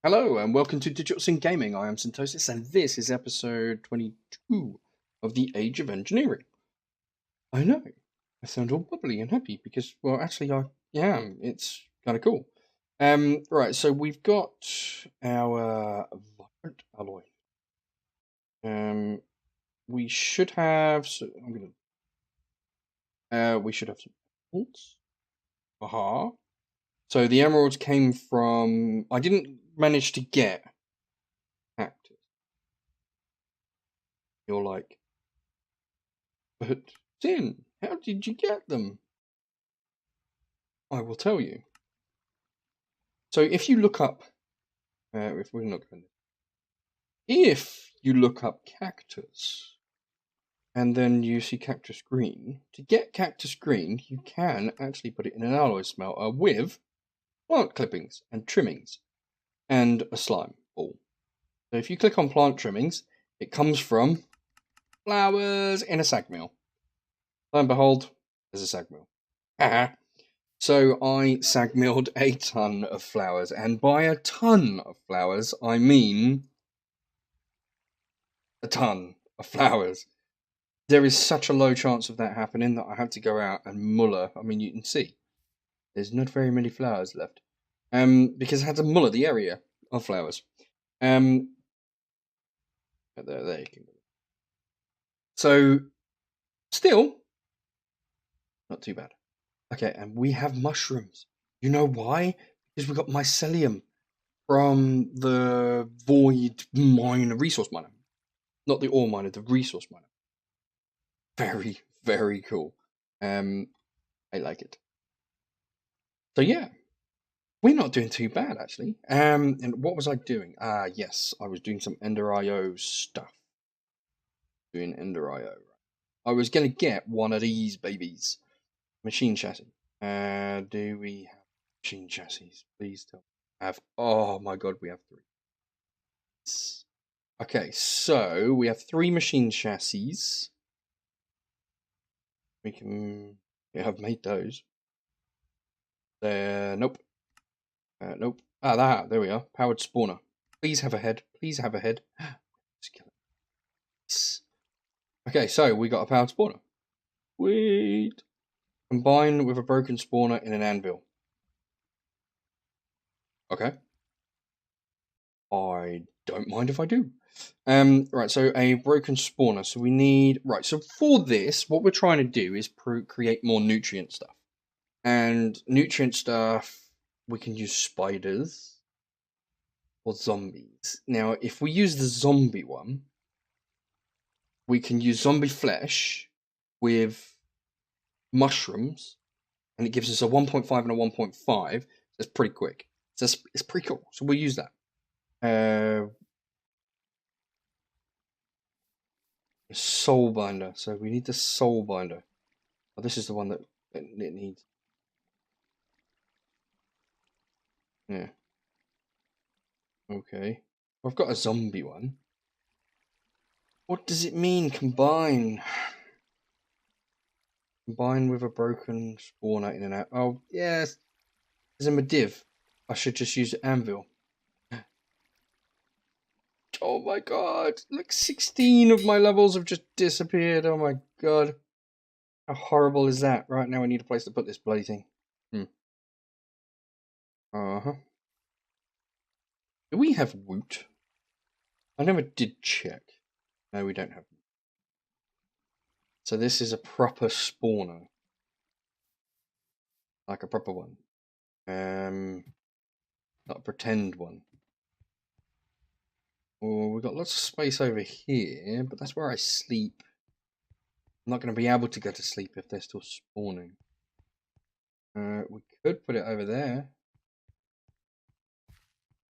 Hello and welcome to digitalSyn Gaming. I am Syntosis and this is episode 22 of the Age of Engineering. I know, I sound all bubbly and happy because, well, actually I am. It's kind of cool. Right, so we've got our vibrant alloy. We should have. So we should have some emeralds. Aha. So the emeralds came from. I didn't manage to get cactus. You're like, but Sin, how did you get them? I will tell you. So if you look up, if we're not going to, if you look up cactus, and then you see cactus green, to get cactus green, you can actually put it in an alloy smelter with plant clippings and trimmings and a slime ball. So if you click on plant trimmings, it comes from flowers in a sag mill. Lo and behold, there's a sag mill. So I sag milled a ton of flowers, and by a ton of flowers, I mean a ton of flowers. There is such a low chance of that happening that I had to go out and muller. I mean, you can see there's not very many flowers left, because I had to muller the area of flowers. There you can go. So, still, not too bad. Okay, and we have mushrooms. You know why? Because we got mycelium from the void mine resource miner. Not the ore miner, the resource miner. Very, very cool. I like it. So yeah, we're not doing too bad actually. And what was I doing? Yes, I was doing some Ender IO stuff. Doing Ender IO. I was gonna get one of these babies. Machine chassis. Do we have machine chassis? Please tell me. Oh my god, we have 3. Okay, so we have 3 machine chassis. We have made those. Nope. Nope. There we are. Powered spawner. Please have a head. Please have a head. Okay, so we got a powered spawner. Sweet. Combine with a broken spawner in an anvil. Okay. I don't mind if I do. Right, so a broken spawner. So we need... Right, so for this, what we're trying to do is create more nutrient stuff. And nutrient stuff, we can use spiders or zombies. Now, if we use the zombie one, we can use zombie flesh with mushrooms, and it gives us a 1.5 and a 1.5. That's pretty quick. So it's pretty cool. So we'll use that. Soul binder. So we need the soul binder. Oh, this is the one that it needs. Yeah. Okay. I've got a zombie one. What does it mean, combine? Combine with a broken spawner in and out. Oh, yes. There's a Mediv. I should just use anvil. Oh my god. Like 16 of my levels have just disappeared. Oh my god. How horrible is that? Right, now I need a place to put this bloody thing. Uh-huh. Do we have woot? I never did check. No, we don't have woot. So this is a proper spawner. Like a proper one. Not a pretend one. Oh, we've got lots of space over here, but that's where I sleep. I'm not going to be able to go to sleep if they're still spawning. We could put it over there.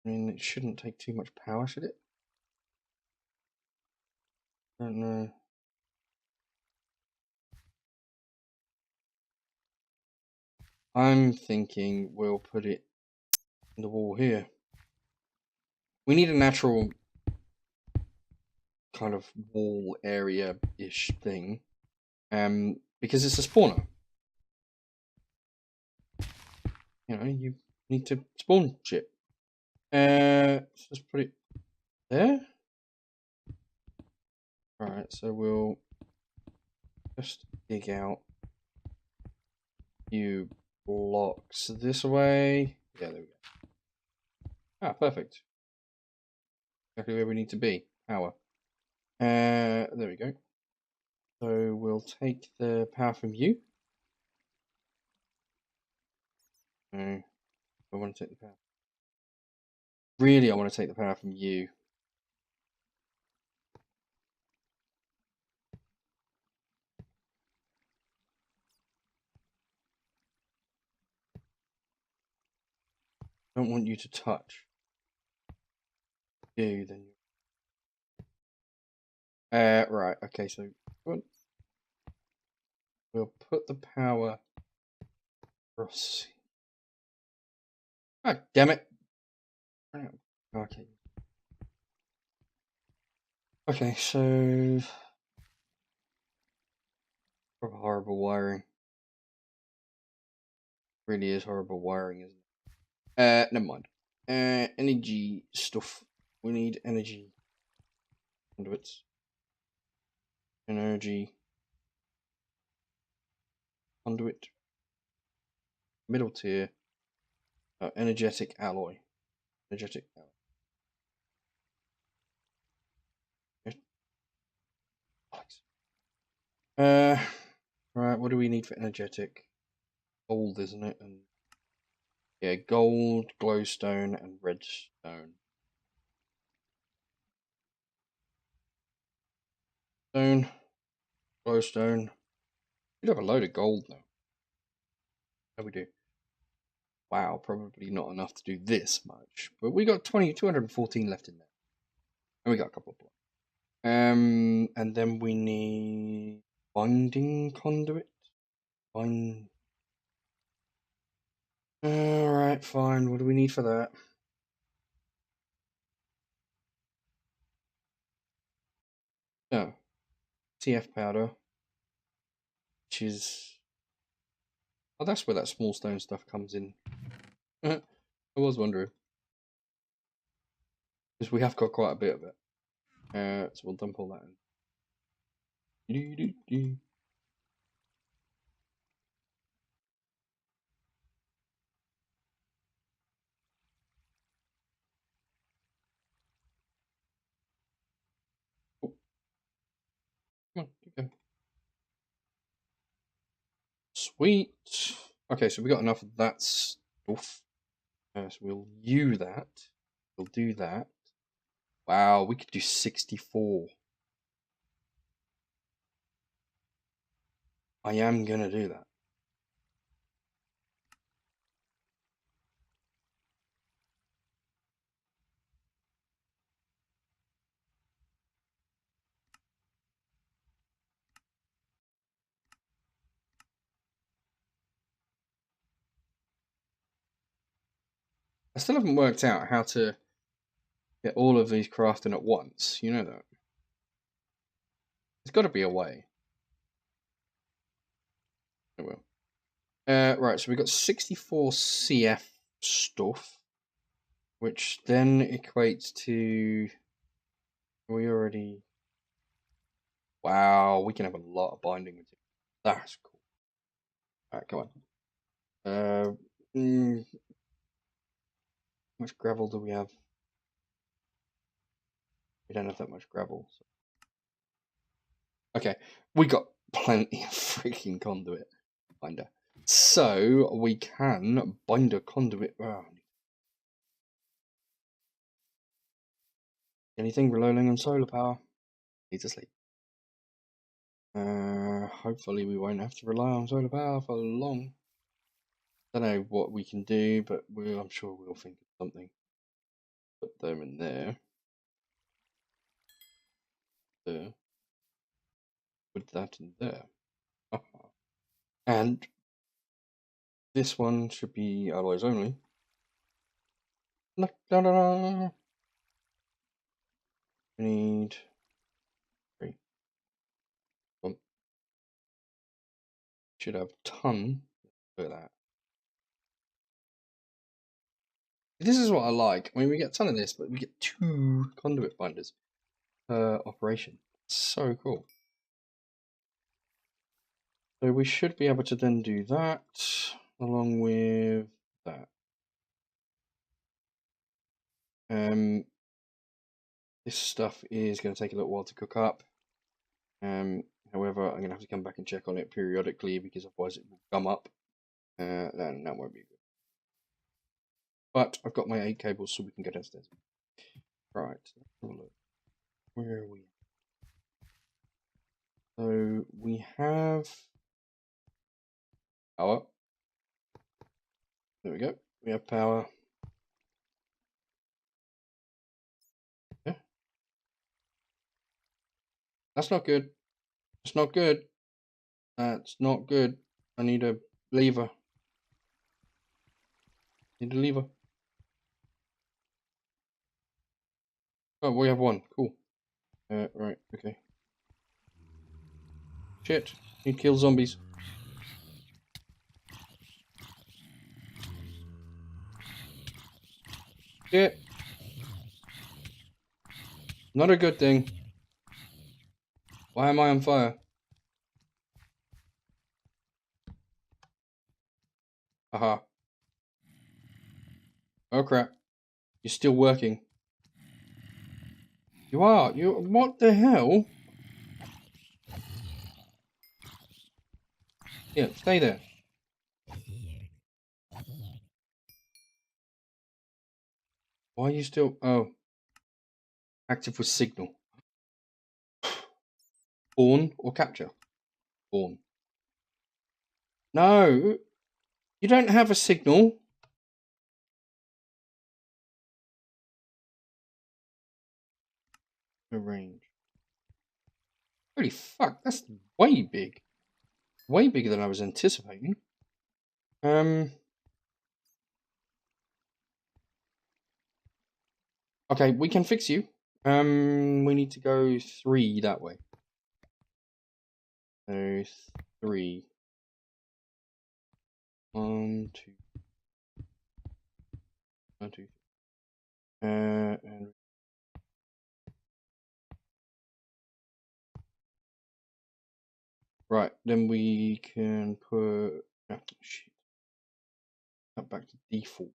I mean, it shouldn't take too much power, should it? I don't know. I'm thinking we'll put it in the wall here. We need a natural kind of wall area-ish thing. Because it's a spawner. You know, you need to spawn shit. Let's just put it there. Alright, so we'll just dig out a few blocks this way. Yeah, there we go. Ah, perfect. Exactly where we need to be. Power. There we go. So we'll take the power from you. No, I want to take the power. Really, I want to take the power from you. I don't want you to touch. Do then. Right. Okay. So we'll put the power across. Ah, damn it. Okay. Okay. So horrible wiring. Really is horrible wiring, isn't it? Never mind. Energy stuff. We need energy conduits. Energy conduit. Middle tier. Energetic alloy. Energetic alloy. Right. What do we need for energetic? Gold, isn't it? And yeah, gold, glowstone, and redstone. Stone, glowstone. We have a load of gold now. How we do? Wow, probably not enough to do this much, but we got 214 left in there, and we got a couple of blocks. And then we need binding conduit. All right, fine. What do we need for that? Oh, TF powder, which is that's where that small stone stuff comes in. I was wondering because we have got quite a bit of it. So we'll dump all that in. Oh, come on, go. Sweet. Okay, so we got enough of that stuff. So we'll use that. We'll do that. Wow, we could do 64. I am gonna do that. I still haven't worked out how to get all of these crafting at once. You know that. There's got to be a way. I will. Right, so we got 64 CF stuff, which then equates to. We already. Wow, we can have a lot of binding material. That's cool. Alright, come on. How much gravel do we have? We don't have that much gravel. So. Okay, we got plenty of freaking conduit binder. So we can bind a conduit. Oh. Anything relying on solar power? Need to sleep. Hopefully we won't have to rely on solar power for long. Don't know what we can do, but I'm sure we'll think of something. Put them in there. There. Put that in there. And this one should be alloys only. We need 3. Should have a ton. Look at that. This is what I like. I mean, we get a ton of this, but we get 2 conduit binders per operation. So cool. So we should be able to then do that along with that. This stuff is going to take a little while to cook up. However, I'm going to have to come back and check on it periodically because otherwise it will gum up. And that won't be good. But I've got my 8 cables so we can go downstairs. Right, let's have a look. Where are we? So we have power. There we go. We have power. Yeah. That's not good. That's not good. That's not good. I need a lever. Need a lever. Oh, we have one. Cool. Right. Okay. Shit. Need to kill zombies. Shit. Not a good thing. Why am I on fire? Haha. Oh crap. You're still working. You are. You. What the hell? Yeah, stay there. Why are you still... Oh. Active with signal. Spawn or capture? Spawn. No. You don't have a signal. No range. Holy fuck. That's way big. Way bigger than I was anticipating. Okay, we can fix you. We need to go 3 that way. So 3. 1, 2. 1, 2. And right, then we can put shit. That back to default.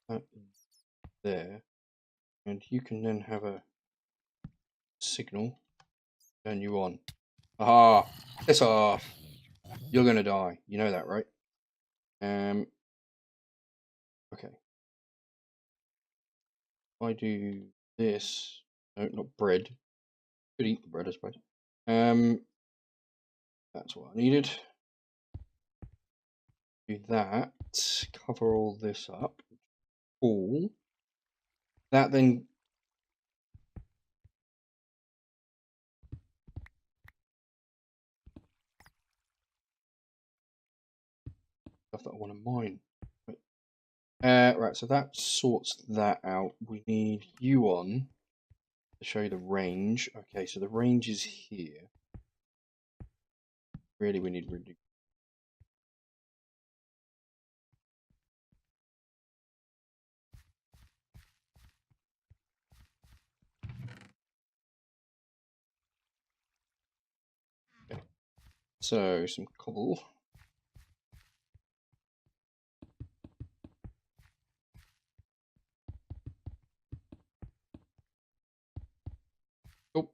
That is there, and you can then have a signal. Turn you on. Aha! Piss off! You're gonna die. You know that, right? Okay. If I do this, no, not bread. Could eat the bread, I suppose. That's what I needed. Do that. Cover all this up. Cool. That then. Stuff that I want to mine. Right, so that sorts that out. We need you on to show you the range. Okay, so the range is here. Really, we need really. Okay. So some cobble. Oh.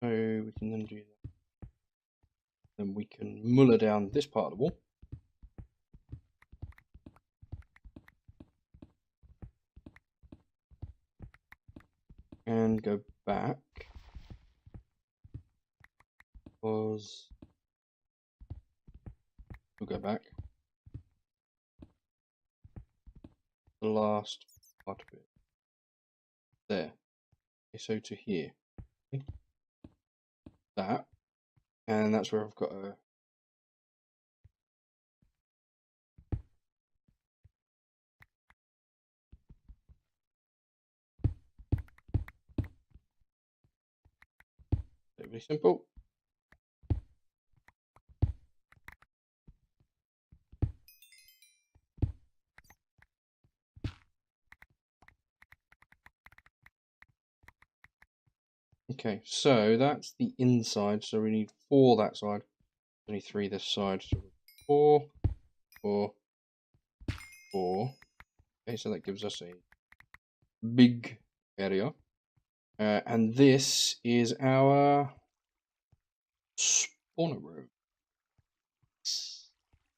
So we can then do that. Then we can muller down this part of the wall. And go back. We'll go back. The last part of it. There. Okay, so to here. Okay. That. And that's where I've got a Relatively simple. Okay, so that's the inside, so we need 4 that side. Only 3 this side, so 4, 4, 4. Okay, so that gives us a big area. And this is our spawner room.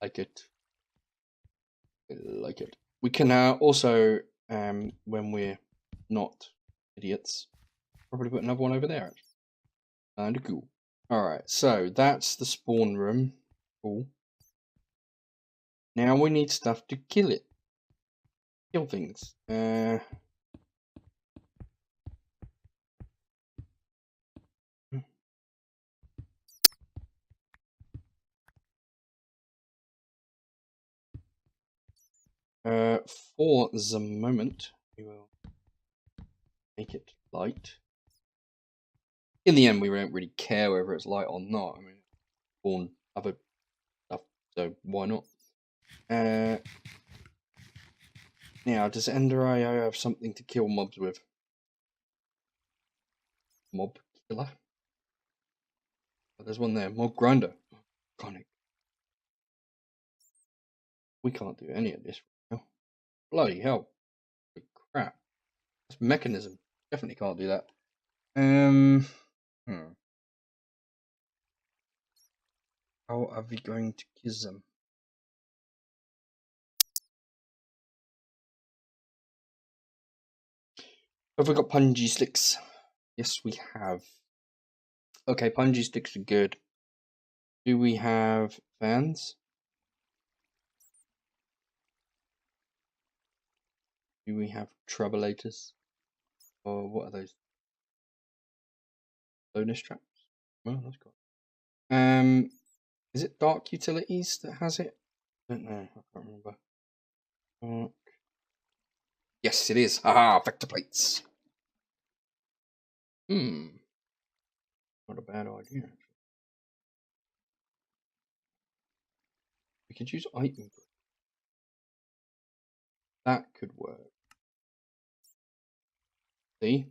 Like it. I like it. We can also, when we're not idiots, probably put another one over there. Kinda cool. Alright, so that's the spawn room. Cool. Now we need stuff to kill it. Kill things. For the moment, we will make it light. In the end, we won't really care whether it's light or not. I mean, spawn other stuff, so why not? Now, does Ender IO have something to kill mobs with? Mob killer? Oh, there's one there. Mob grinder. Iconic. We can't do any of this right now. Bloody hell. Holy crap. That's mechanism. Definitely can't do that. How are we going to kill them? Have we got punji sticks? Yes, we have. Okay, punji sticks are good. Do we have fans? Do we have troubleators? Or what are those? Bonus traps? Well, that's cool. Is it Dark Utilities that has it? I don't know. I can't remember. Dark. Yes, it is. Haha, vector plates. Not a bad idea. We could use item. That could work. See?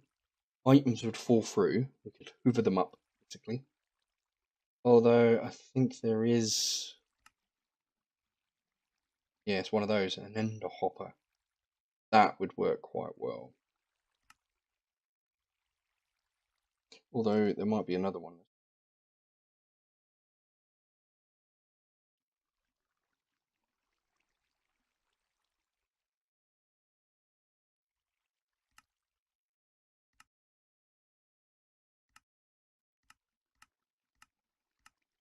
Items would fall through. We could hoover them up, basically. Although, I think there is... Yeah, it's one of those. An ender hopper. That would work quite well. Although, there might be another one.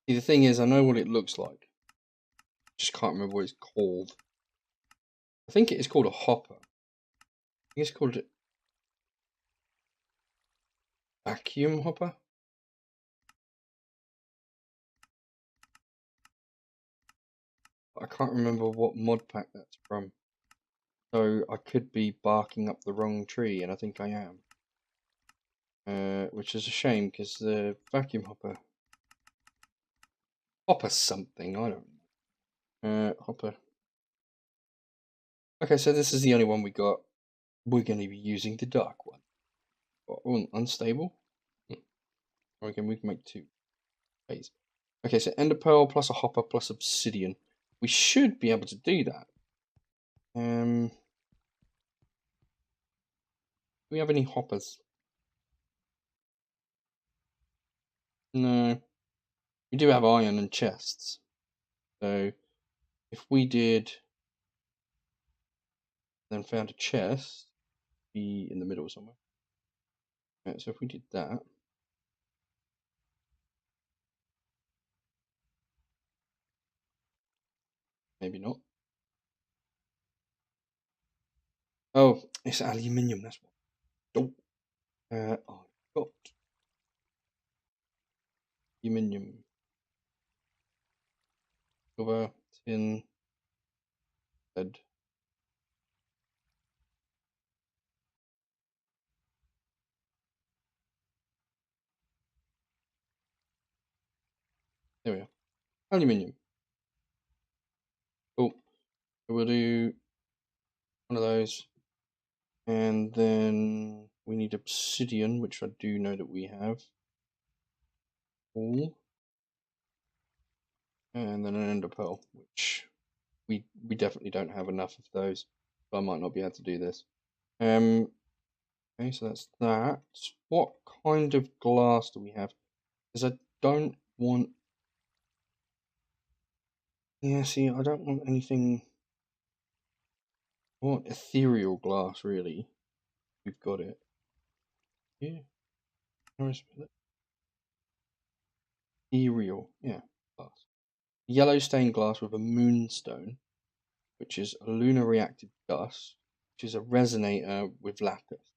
See, the thing is, I know what it looks like. Just can't remember what it's called. I think it is called a hopper. I think it's called a vacuum hopper. I can't remember what mod pack that's from. So I could be barking up the wrong tree, and I think I am. Which is a shame, because the vacuum hopper... Hopper something, I don't know. Hopper. Okay, so this is the only one we got. We're going to be using the dark one. Oh, unstable? Okay, we can make 2. Phase. Okay, so ender pearl plus a hopper plus obsidian. We should be able to do that. Do we have any hoppers? No. We do have iron and chests. So if we did, then found a chest, be in the middle somewhere. Right, so if we did that, maybe not. Oh, it's aluminium. That's what. Oh, I've got aluminium, silver, tin, lead. There we are. Aluminium. Cool. So we'll do one of those. And then we need obsidian, which I do know that we have. All. And then an ender pearl, which we definitely don't have enough of those. So I might not be able to do this. Okay, so that's that. What kind of glass do we have? Because I don't want... Yeah, see, I don't want anything... I want ethereal glass, really. We've got it. Yeah. Ethereal, yeah, glass. Yellow stained glass with a moonstone, which is a lunar reactive dust, which is a resonator with lapis.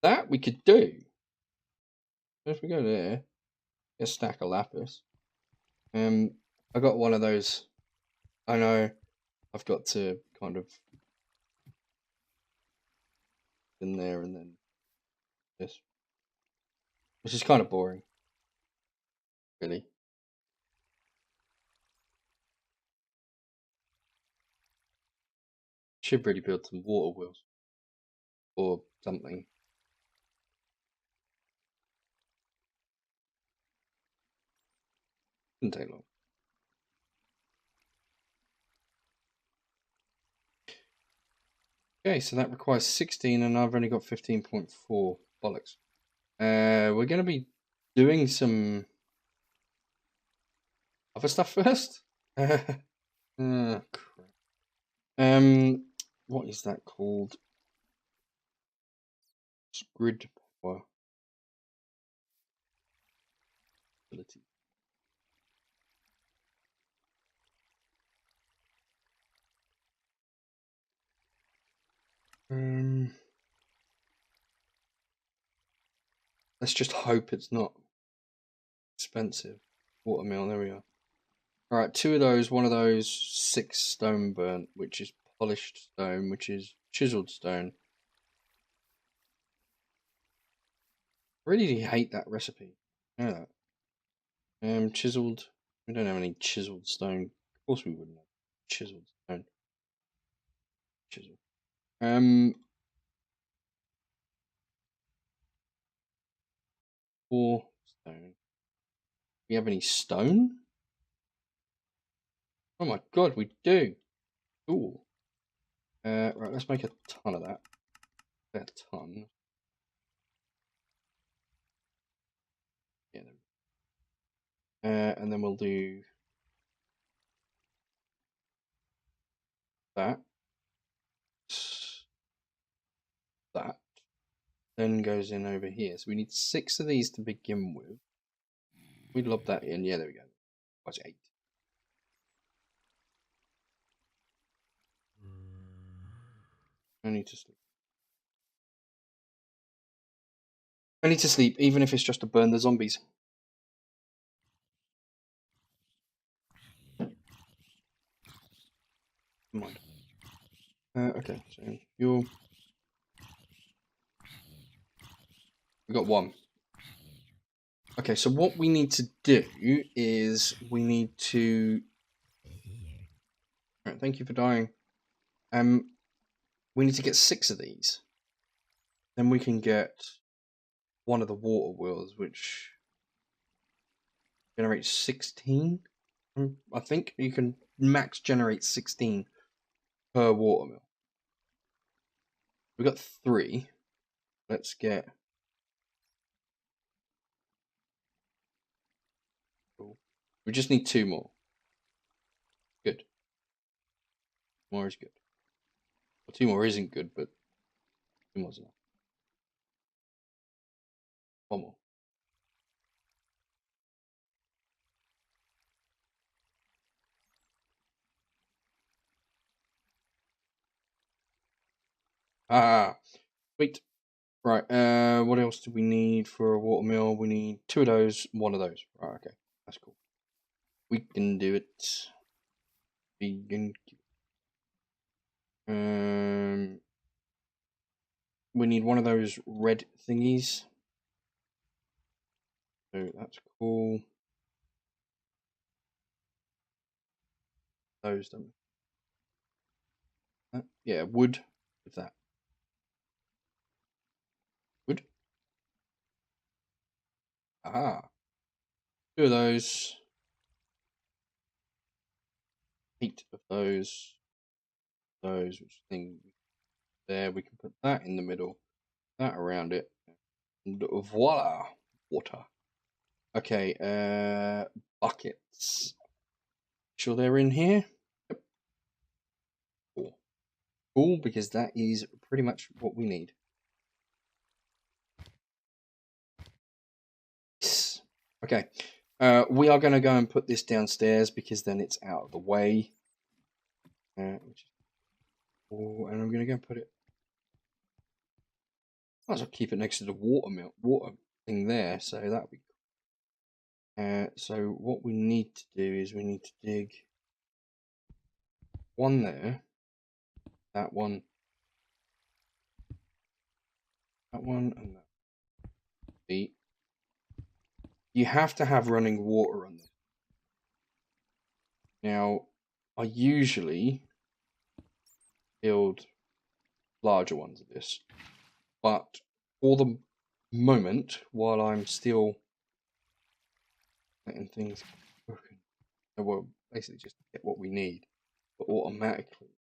That we could do. So if we go there, get a stack of lapis. I got one of those. I know I've got to kind of in there and then this, which is kind of boring, really. Should really build some water wheels or something. Didn't take long. Okay, so that requires 16 and I've only got 15.4. Bollocks. We're going to be doing some other stuff first. Crap. What is that called? Grid power ability. Let's just hope it's not expensive. Watermill, there we are. Alright, 2 of those, 1 of those, 6 stone burnt, which is polished stone, which is chiseled stone. I really hate that recipe. You know that. Chiseled. We don't have any chiseled stone. Of course we wouldn't have chiseled stone. Chisel. 4 stone. We have any stone? Oh my god, we do. Cool. Right, let's make a ton of that. A ton. Yeah. And then we'll do that. That. Then goes in over here. So we need 6 of these to begin with. We lob that in. Yeah, there we go. What's 8? I need to sleep. I need to sleep, even if it's just to burn the zombies. Never mind. Okay, so you're... We got 1. Okay, so what we need to do is we need to... Alright, thank you for dying. We need to get 6 of these. Then we can get one of the water wheels, which generates 16. I think you can max generate 16 per water mill. We got 3. Let's get... Cool. We just need 2 more. Good. More is good. Well, 2 more isn't good, but 2 more's enough. 1 more. Ah, sweet. Right, what else do we need for a water mill? We need 2 of those, 1 of those. Right, okay. That's cool. We can do it. Vegan. We need 1 of those red thingies. So that's cool. those, don't we? Yeah, wood with that. Wood. Ah, 2 of those. 8 of those. Which thing there? We can put that in the middle. That around it. And voila, water. Okay, buckets. Sure they're in here? Yep. Cool. Cool, because that is pretty much what we need. Yes. Okay, we are going to go and put this downstairs because then it's out of the way. And I'm going to go and put it. Might as well keep it next to the water thing there, so that'll be cool. So what we need to do is we need to dig one there, that one, and that. You have to have running water on this. Now, I usually build larger ones of this, but for the moment, while I'm still letting things cook, well, basically just get what we need, but automatically,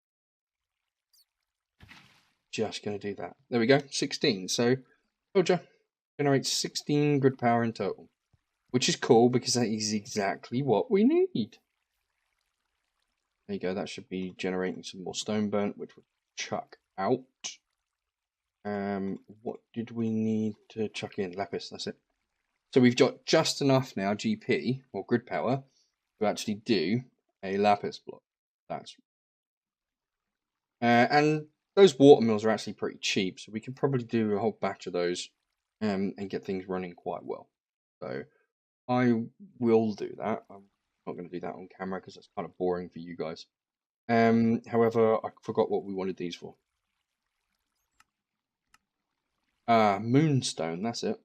just going to do that. There we go, 16. So, told you, generates 16 grid power in total, which is cool because that is exactly what we need. There you go, that should be generating some more stone burnt, which we'll chuck out. What did we need to chuck in? Lapis, that's it. So we've got just enough now, GP, or grid power, to actually do a lapis block. That's and those water mills are actually pretty cheap, so we can probably do a whole batch of those and get things running quite well. So I will do that. I'm not going to do that on camera because that's kind of boring for you guys. However, I forgot what we wanted these for. Moonstone, that's it.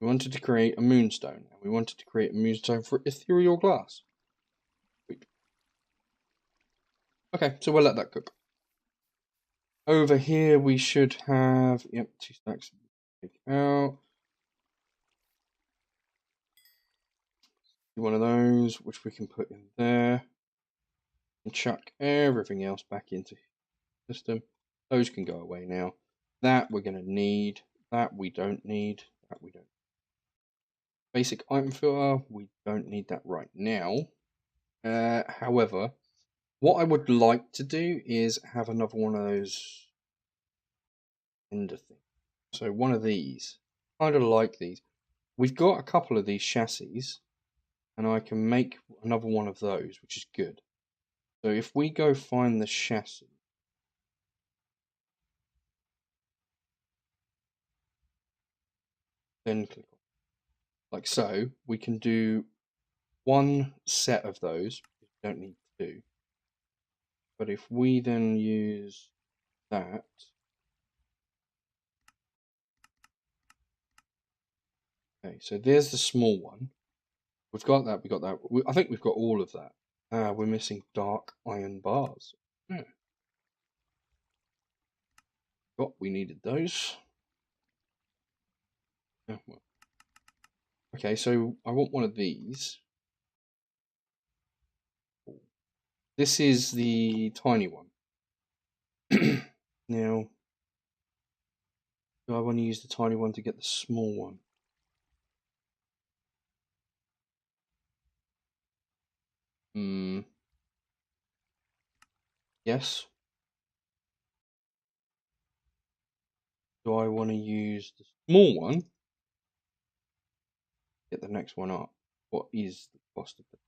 We wanted to create a moonstone, and we wanted to create a moonstone for ethereal glass. Sweet. Okay, so we'll let that cook. Over here we should have, yep, 2 stacks. Take out. One of those, which we can put in there. And chuck everything else back into the system. Those can go away now. That we're going to need. That we don't need. That we don't. Basic item filter, we don't need that right now. However, what I would like to do is have another one of those ender things. So one of these. Kind of like these. We've got a couple of these chassis, and I can make another one of those, which is good. So if we go find the chassis, then click on like so, we can do one set of those. We don't need two. But if we then use that, okay, so there's the small one. We've got that. We got that. I think we've got all of that. We're missing dark iron bars. We needed those. Oh, well. Okay, so I want one of these. This is the tiny one. Now, do I want to use the tiny one to get the small one? Yes. Do I want to use the small one? Get the next one up. What is the cost of it?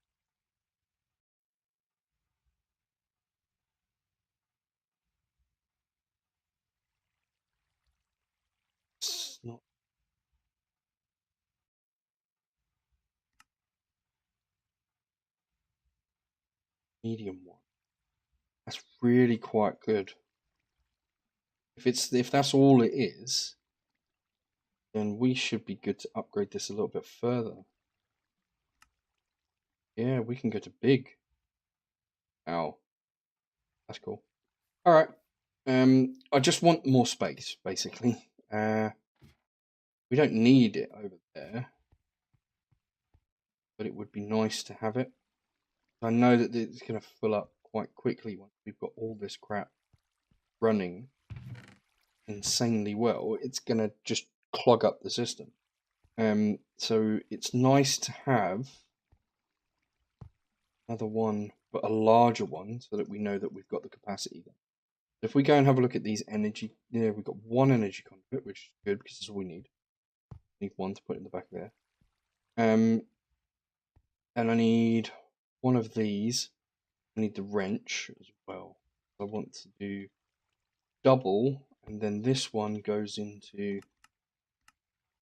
It's not medium one. That's really quite good. If that's all it is, then we should be good to upgrade this a little bit further. Yeah, we can go to big. Oh, that's cool. All right. I just want more space, basically. We don't need it over there, but it would be nice to have it. I know that it's going to fill up quite quickly once we've got all this crap running insanely well. It's going to just clog up the system. So it's nice to have another one, but a larger one, so that we know that we've got the capacity there. If we go and have a look at these energy, yeah, we've got one energy conduit, which is good because that's all we need. Need one to put in the back there. And I need one of these. I need the wrench as well. I want to do double, and then this one goes into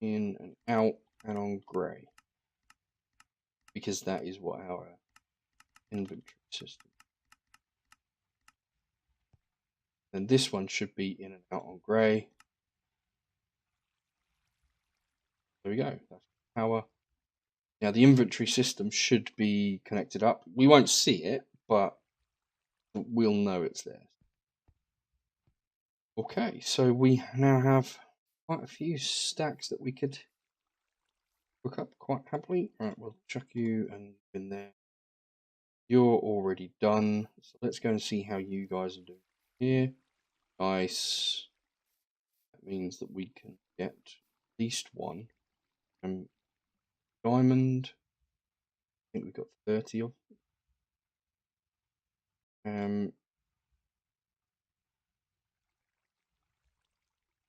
in and out and on grey, because that is what our inventory system. And this one should be in and out on grey. There we go. That's power. Now the inventory system should be connected up. We won't see it, but we'll know it's there. Okay, so we now have quite a few stacks that we could hook up quite happily. Right, we'll chuck you and in there. You're already done, so let's go and see how you guys are doing here. Nice. That means that we can get at least one. Diamond. I think we've got 30 of them.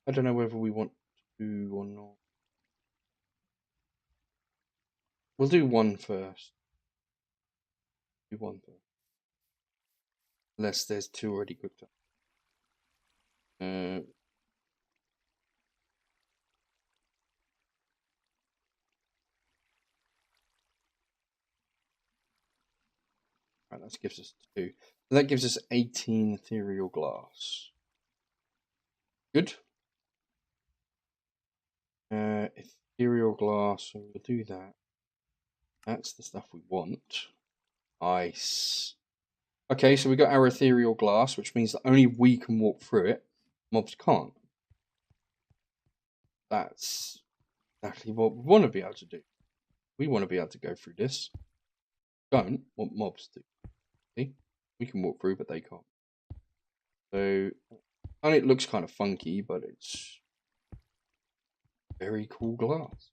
I don't know whether we want to do or not. We'll do one first. Do one first. Unless there's two already cooked up. Right, that gives us two. So that gives us 18 ethereal glass. Good. Ethereal glass, so we'll do that. That's the stuff we want. Nice. Okay, so we got our ethereal glass, which means that only we can walk through it. Mobs can't. That's exactly what we want to be able to do. We want to be able to go through this. Don't want mobs to. See? We can walk through, but they can't. So, and it looks kind of funky, but it's very cool glass.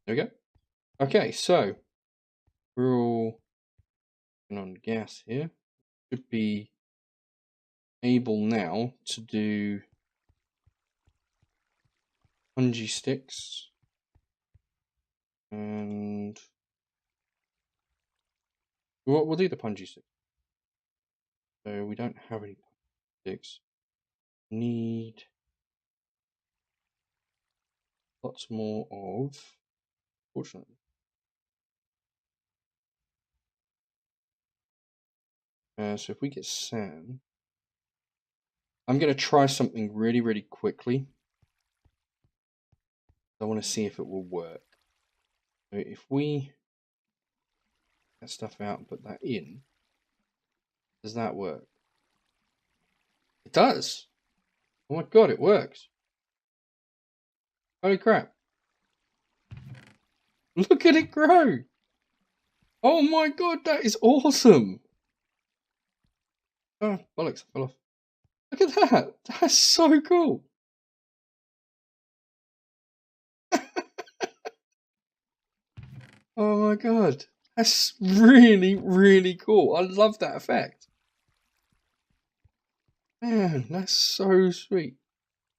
There we go. Okay, so we're all on gas here. Should be able now to do punji sticks and we'll do the punji sticks. So we don't have any sticks. Need lots more of, fortunately. So if we get sand, I'm going to try something really, really quickly. I want to see if it will work. So if we get that stuff out and put that in, does that work? It does. Oh my god, it works. Holy crap. Look at it grow. Oh my god, that is awesome. Oh, bollocks, I fell off. Look at that. That's so cool. Oh my god. That's really, really cool. I love that effect. Man, that's so sweet.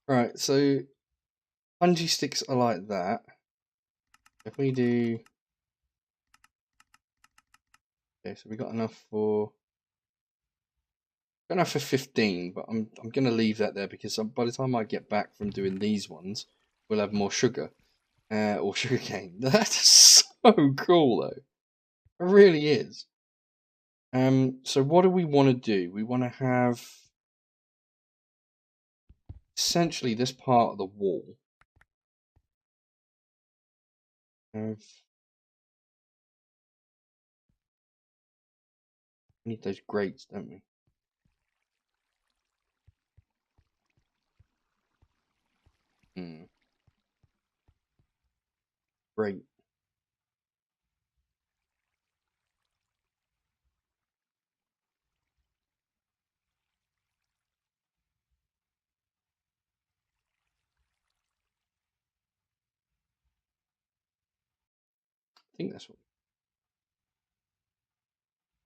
Right, so punji sticks are like that. If we do, okay, so we got enough for 15, but I'm gonna leave that there because by the time I get back from doing these ones, we'll have more sugar or sugar cane. That's so cool though. It really is. So what do we want to do? We want to have essentially this part of the wall. We need those grates, don't we? Great. I think that's what.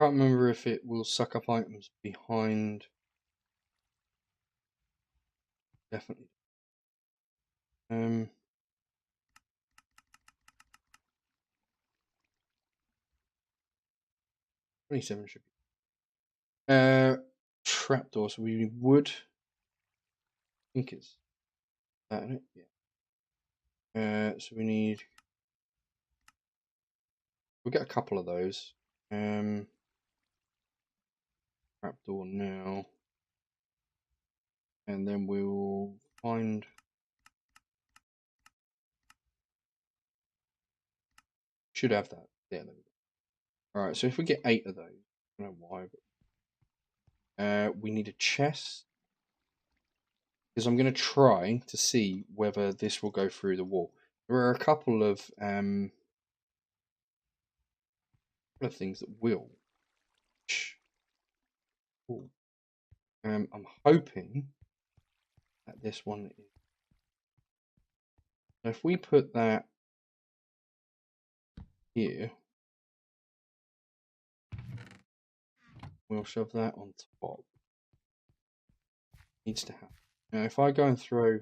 Can't remember if it will suck up items behind. Definitely. 27 should be. Trapdoor. So we need wood. I think it's that in it. Yeah. So we need. We'll get a couple of those. Trapdoor now. And then we'll find. Should have that. Yeah, there we go. Alright, so if we get 8 of those, I don't know why, but we need a chest. Because I'm going to try to see whether this will go through the wall. There are a couple of things that will. I'm hoping that this one is. So if we put that here, we'll shove that on top. Needs to happen. Now, if I go and throw.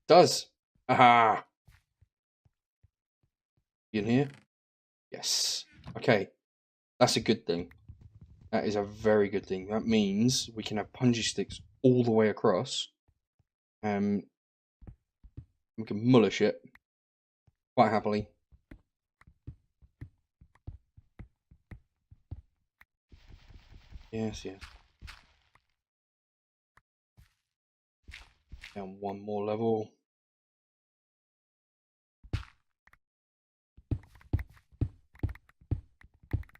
Does. Aha! In here? Yes. Okay. That's a good thing. That is a very good thing. That means we can have punji sticks all the way across. We can mullish it quite happily. Yes, yes. Down one more level.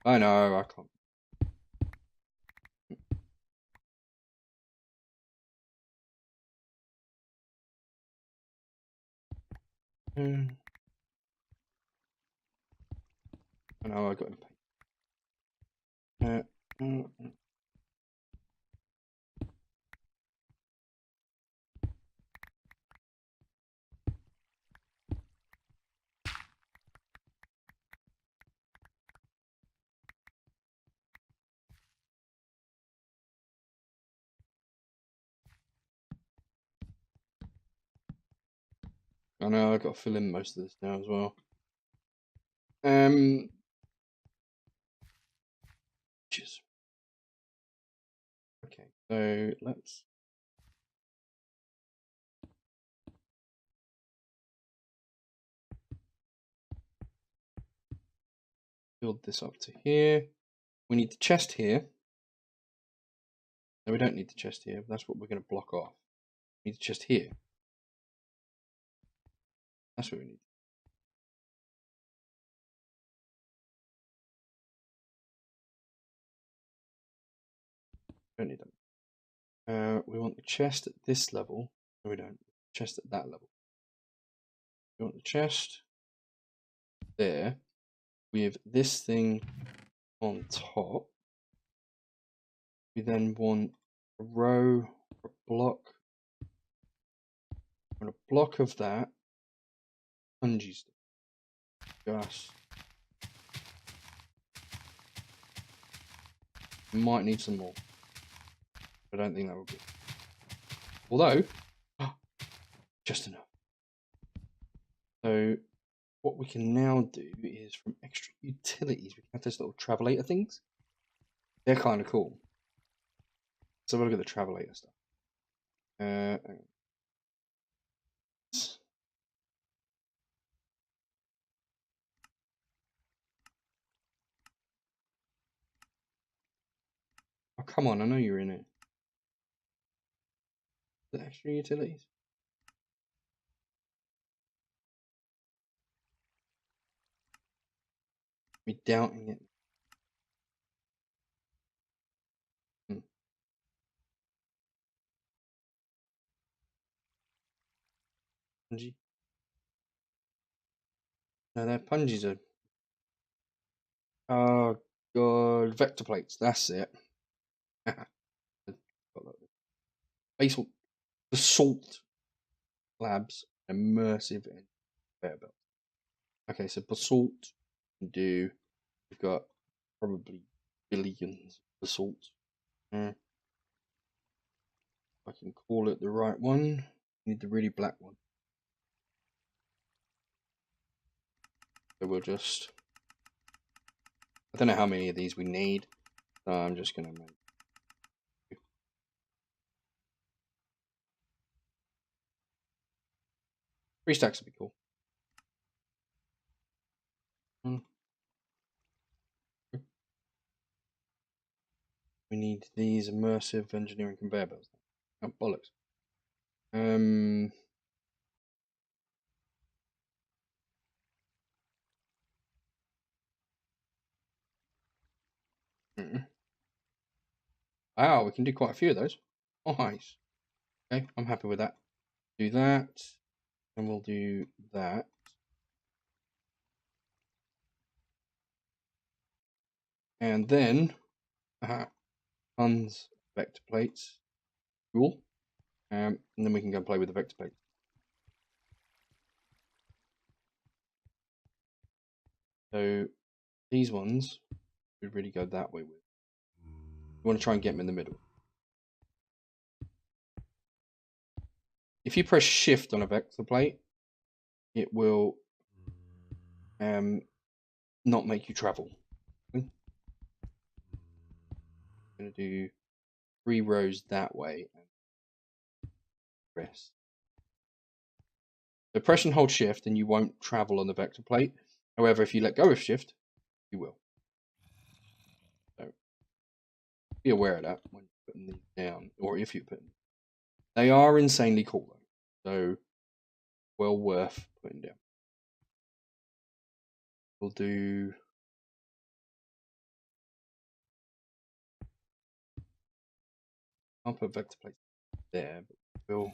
I know, I can't. I know, I got to pay. I know, I've got to fill in most of this now as well. Cheers. Okay, so let's build this up to here. We need the chest here. No, we don't need the chest here. That's what we're going to block off. We need the chest here. That's what we need. Don't need them. We want the chest at this level. No, we don't. Chest at that level. We want the chest there with this thing on top. We then want a row, a block, and a block of that. Punji stick. Gas. We might need some more. I don't think that would be. Although, just enough. So, what we can now do is from extra utilities, we can have those little travelator things. They're kind of cool. So, we'll look at the travelator stuff. Oh, come on, I know you're in it. The extra utilities? Me doubting it. Punji. No, they're punjies are. Oh god, vector plates. That's it. Basal basalt slabs, immersive and conveyor belt. Okay, so basalt can do. We've got probably billions of basalt. I can call it the right one. Need the really black one. So we'll just. I don't know how many of these we need. So I'm just gonna make 3 stacks would be cool. We need these immersive engineering conveyor belts. Oh, bollocks. Wow, we can do quite a few of those. Oh, nice. Okay, I'm happy with that. Do that, and we'll do that. And then, tons of vector plates. Cool. And then we can go and play with the vector plate. So these ones would really go that way with. You want to try and get them in the middle. If you press shift on a vector plate, it will not make you travel. I'm going to do 3 rows that way and press. So press and hold shift and you won't travel on the vector plate. However, if you let go of shift, you will. So be aware of that when you're putting these down, or if you put them. They are insanely cool though, so well worth putting down. We'll do. I'll put vector plates there, but we'll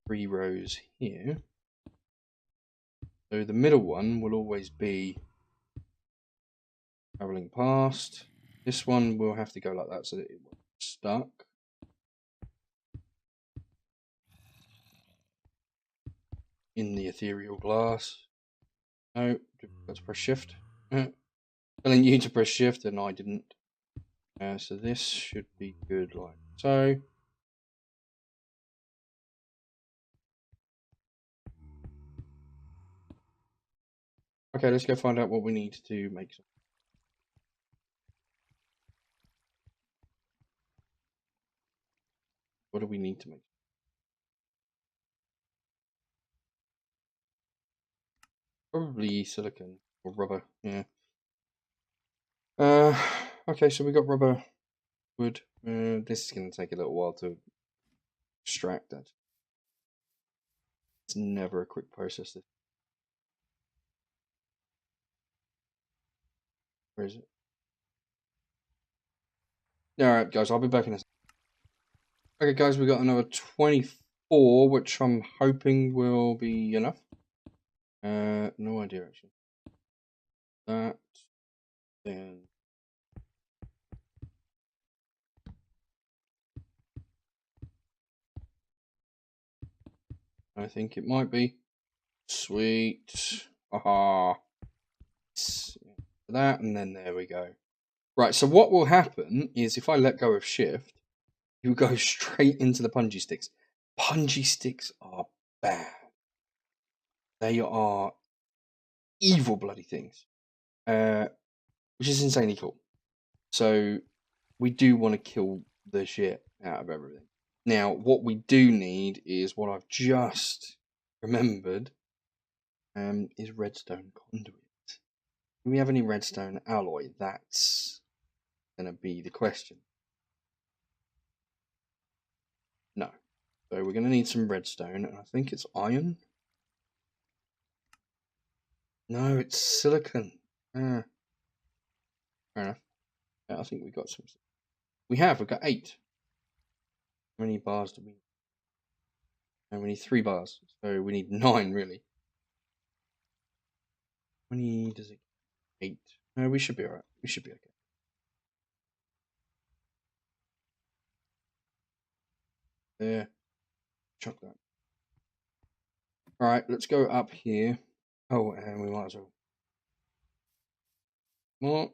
3 rows here. So the middle one will always be traveling past. This one will have to go like that so that it won't get stuck. In the ethereal glass. No, let's press shift. Telling you to press shift and I didn't. So this should be good like so. Okay, let's go find out what we need to make some. What do we need to make? Probably silicon or rubber, yeah. Okay, so we got rubber, wood. This is going to take a little while to extract that. It's never a quick process. Where is it? Alright, guys, I'll be back in a second. Okay, guys, we got another 24, which I'm hoping will be enough. No idea, actually. That, then... I think it might be. Sweet. Aha. That, and then there we go. Right, so what will happen is if I let go of shift, you go straight into the punji sticks. Punji sticks are bad. They are evil bloody things. Which is insanely cool. So we do want to kill the shit out of everything. Now, what we do need is what I've just remembered is redstone conduit. Do we have any redstone alloy? That's going to be the question. No. So we're going to need some redstone, and I think it's iron. No, it's silicon. Fair enough. Yeah, I think we got some. We've got 8. How many bars do we need? And we need 3 bars, so we need 9 really. How many does it? 8. No, we should be alright. We should be okay. There. Chuck that. Alright, let's go up here. Oh, and we might as well. More.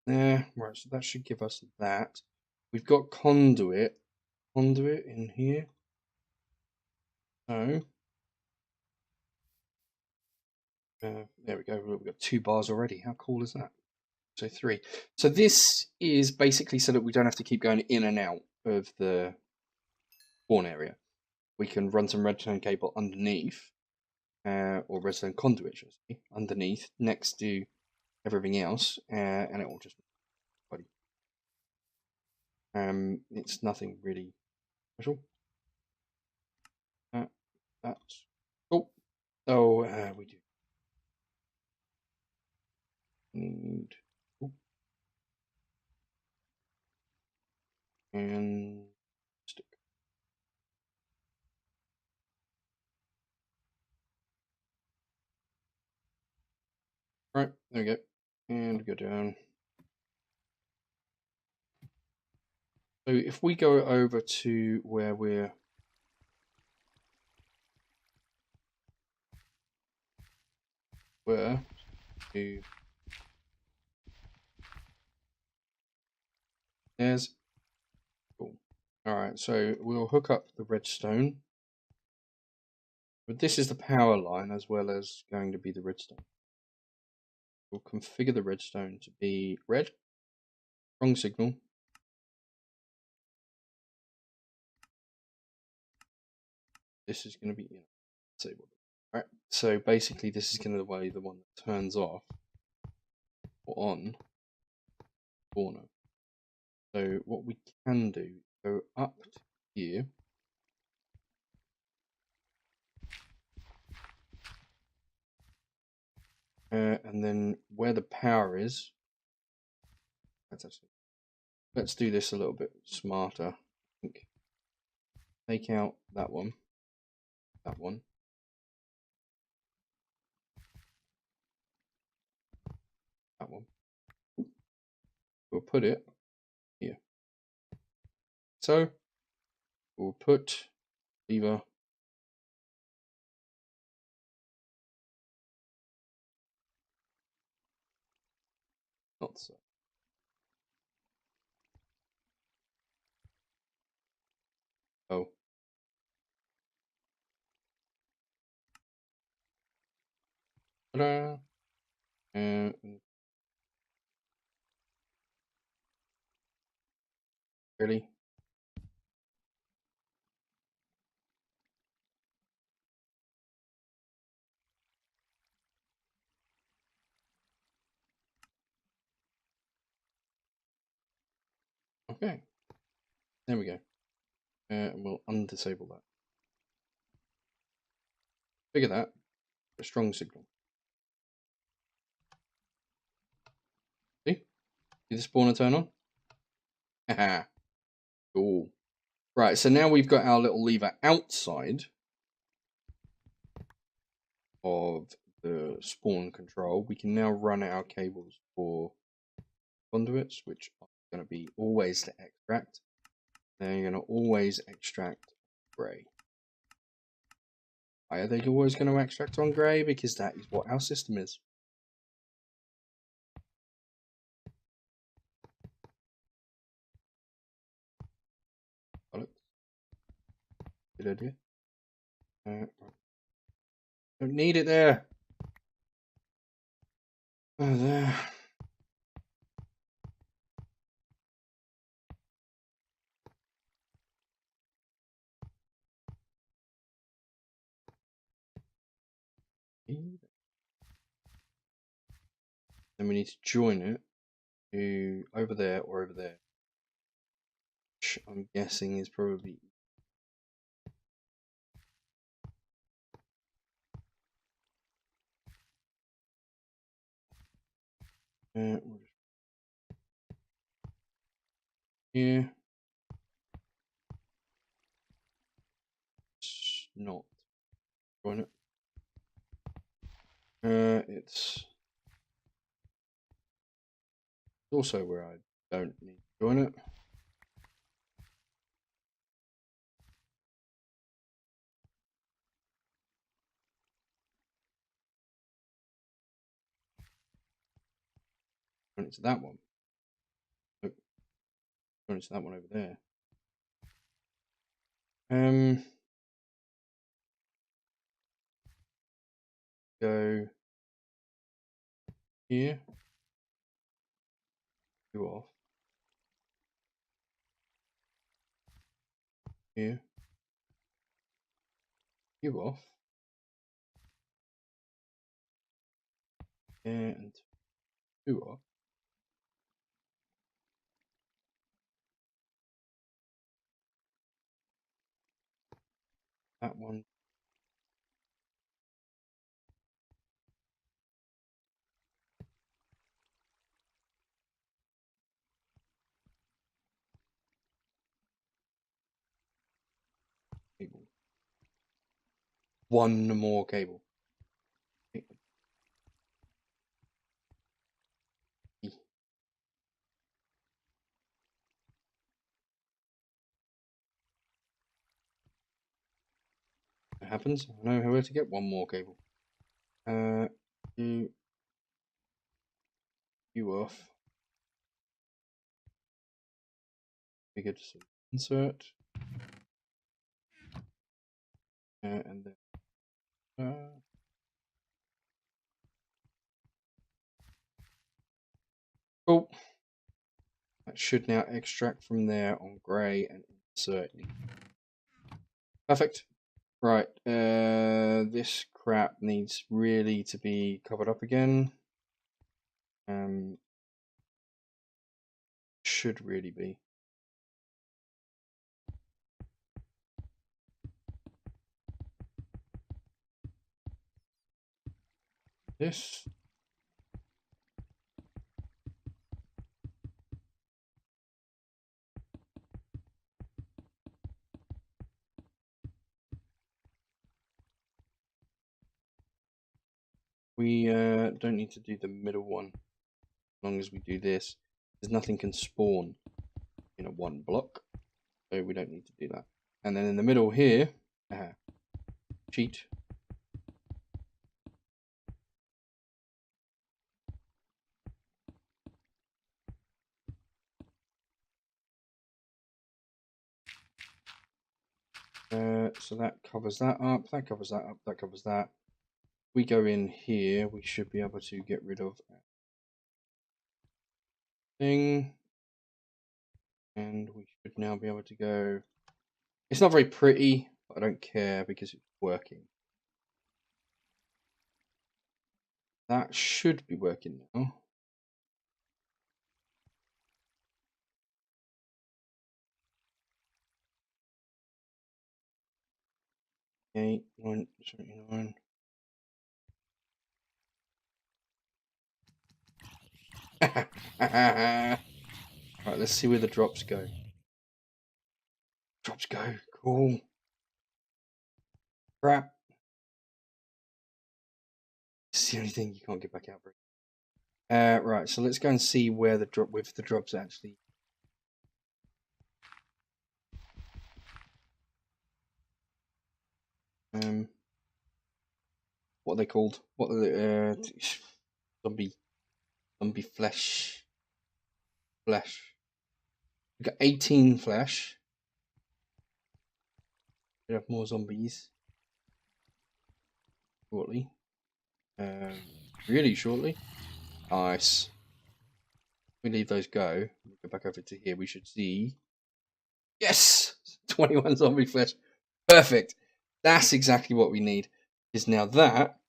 There. Right, so that should give us that. We've got conduit in here. So there we go. We've got 2 bars already. How cool is that? So 3. So this is basically so that we don't have to keep going in and out of the spawn area. We can run some redstone cable underneath, or redstone conduit, should I say, underneath, next to everything else, and it will just. It's nothing really special. That's cool. Oh, we do need and stick. Right, there we go, and go down. So if we go over to where we're to there's cool. All right, so we'll hook up the redstone. But this is the power line as well as going to be the redstone. We'll configure the redstone to be red, strong signal. This is going to be disabled. All right, so basically this is going to be the one that turns off or on spawner. So what we can do, go up to here. And then where the power is, let's do this a little bit smarter. I think. Take out that one, that one. That one. We'll put it here. So we'll put lever not so. Oh. Ta-da. And really? Okay. There we go. We'll undisable that. Figure that. A strong signal. See? See the spawner turn on? Haha. Cool. Right, so now we've got our little lever outside of the spawn control. We can now run our cables for conduits, which are going to be always to extract. Now you're going to always extract grey. Why are they always going to extract on grey? Because that is what our system is. Got it. Good idea. Don't need it there. Oh, there. Then we need to join it to over there or over there. Which I'm guessing is probably Here. It's not. Join it. It's also where I don't need to join it. Join it to that one. Nope. Join it to that one over there. Go here. Go off. Here. You off. And two off. That one. Cable. One more cable. It happens. I know where to get one more cable. You off. We go to insert. And then cool. That should now extract from there on grey and insert. Perfect. Right. This crap needs really to be covered up again. Should really be. This. We don't need to do the middle one. As long as we do this, because nothing can spawn in a one block, so we don't need to do that. And then in the middle here, cheat. So that covers that up, that covers that up, that covers that. We go in here, we should be able to get rid of thing. And we should now be able to go. It's not very pretty, but I don't care because it's working. That should be working now. Okay, 979. Right, let's see where the drops go. Drops go. Cool. Crap. It's the only thing you can't get back out. Right, so let's go and see where the drops actually. What are they called? What are the zombie flesh? Flesh. We've got 18 flesh. We have more zombies shortly. Really shortly. Nice. We leave those go. We go back over to here. We should see. Yes, 21 zombie flesh. Perfect. That's exactly what we need. Is now that.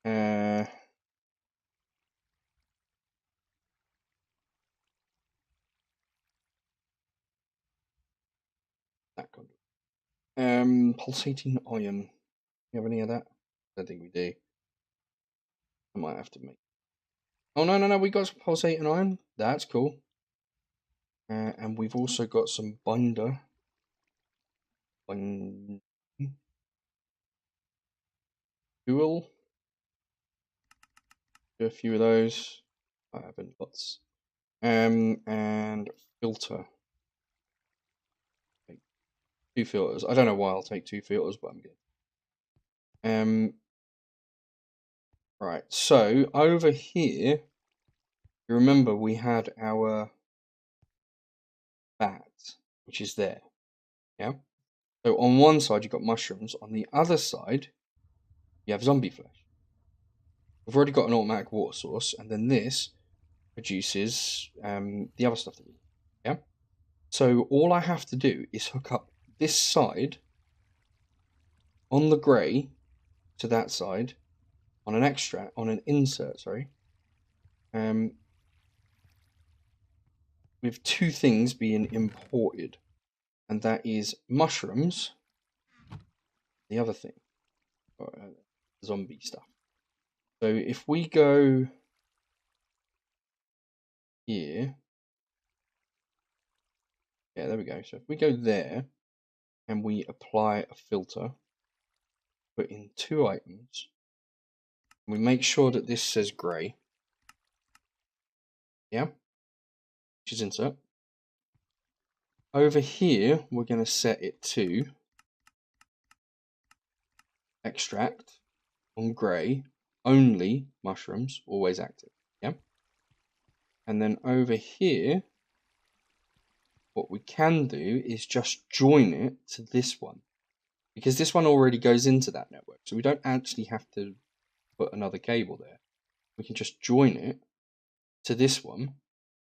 That pulsating iron. You have any of that? I don't think we do. I might have to make. Oh, no, we got some pulsating iron. That's cool. And we've also got some binder. Fuel. Do a few of those. I haven't lots. And filter. Take 2 filters. I don't know why I'll take 2 filters, but I'm good. Right. So over here, you remember we had our bat, which is there. Yeah. So on one side you've got mushrooms. On the other side, you have zombie flesh. We've already got an automatic water source, and then this produces the other stuff that we need. Yeah. So all I have to do is hook up this side on the grey to that side on an insert, sorry. With 2 things being imported, and that is mushrooms. The other thing, zombie stuff. So if we go here, yeah, there we go. So if we go there and we apply a filter, put in 2 items, and we make sure that this says grey, yeah, which is insert. Over here, we're going to set it to extract on grey, only mushrooms, always active, yeah. And then over here, what we can do is just join it to this one, because this one already goes into that network, so we don't actually have to put another cable there. We can just join it to this one.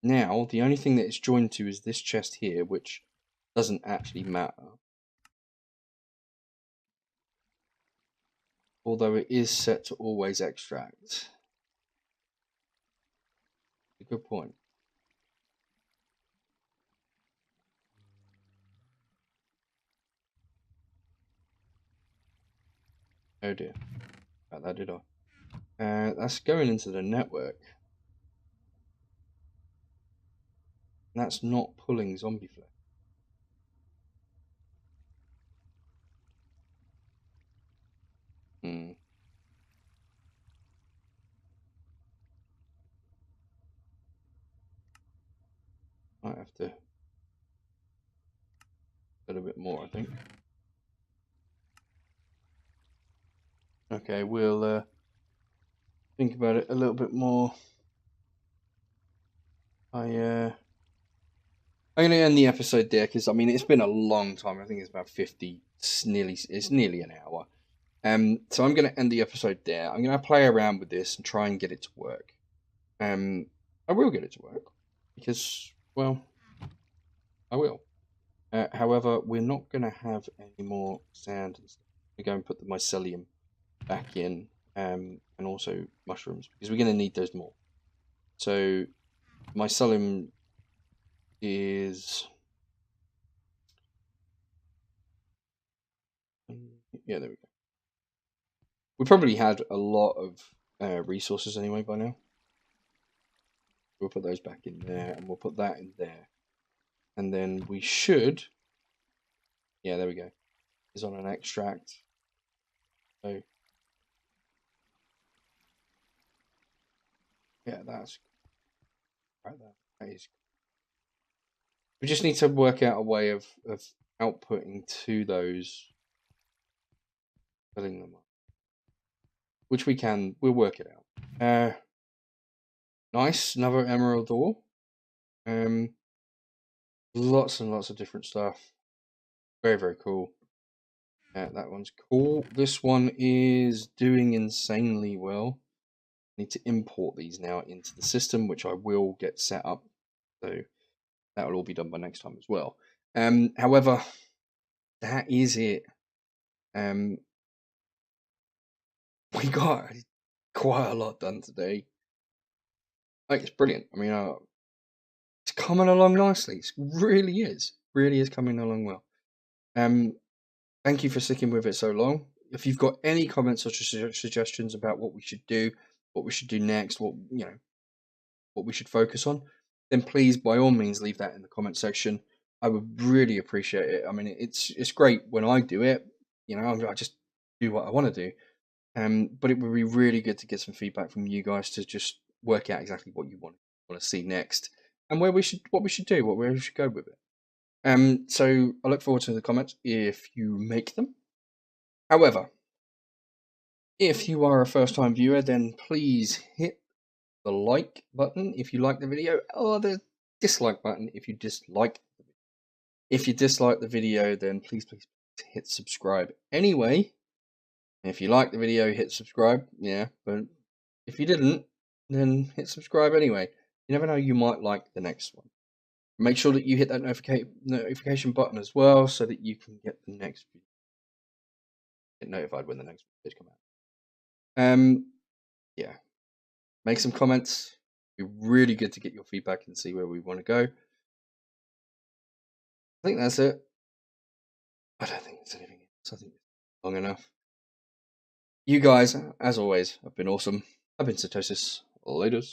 Now the only thing that it's joined to is this chest here, which doesn't actually matter, although it is set to always extract. A good point. Oh dear, about that did I? That's going into the network. That's not pulling zombie flesh. Might have to put a bit more, I think. Okay, we'll think about it a little bit more. I'm going to end the episode there because I mean it's been a long time. I think it's about 50. It's nearly an hour. So I'm going to end the episode there. I'm going to play around with this and try and get it to work. I will get it to work because, well, I will. However, we're not going to have any more sand and stuff. We're going to put the mycelium back in, and also mushrooms because we're going to need those more. So mycelium is, yeah, there we go. We probably had a lot of resources anyway by now. We'll put those back in there, and we'll put that in there, and then we should, yeah, there we go. Is on an extract. So yeah, that's right. That is. We just need to work out a way of outputting to those, filling them up, which we can. We'll work it out. Nice, another emerald ore. Lots and lots of different stuff. Very, very cool. That one's cool. This one is doing insanely well. I need to import these now into the system, which I will get set up. So that will all be done by next time as well. However, that is it. We got quite a lot done today. Like, it's brilliant. I mean, it's coming along nicely. It really is coming along well. Thank you for sticking with it so long. If you've got any comments or suggestions about what we should do next, what what we should focus on, then please, by all means, leave that in the comment section. I would really appreciate it. I mean, it's great when I do it. You know, I just do what I want to do. But it would be really good to get some feedback from you guys to just work out exactly what you want to see next and what we should do, where we should go with it. So I look forward to the comments if you make them. However, if you are a first-time viewer, then please hit the like button if you like the video, or the dislike button if you dislike the video. If you dislike the video, then please hit subscribe anyway. If you like the video, hit subscribe, yeah, but if you didn't, then hit subscribe anyway. You never know, you might like the next one. Make sure that you hit that notification button as well, so that you can get the next video. Get notified when the next videos come out. Yeah. Make some comments. It'd be really good to get your feedback and see where we want to go. I think that's it. I don't think there's anything else. I think it's long enough. You guys, as always, have been awesome. I've been Satosis. Laters.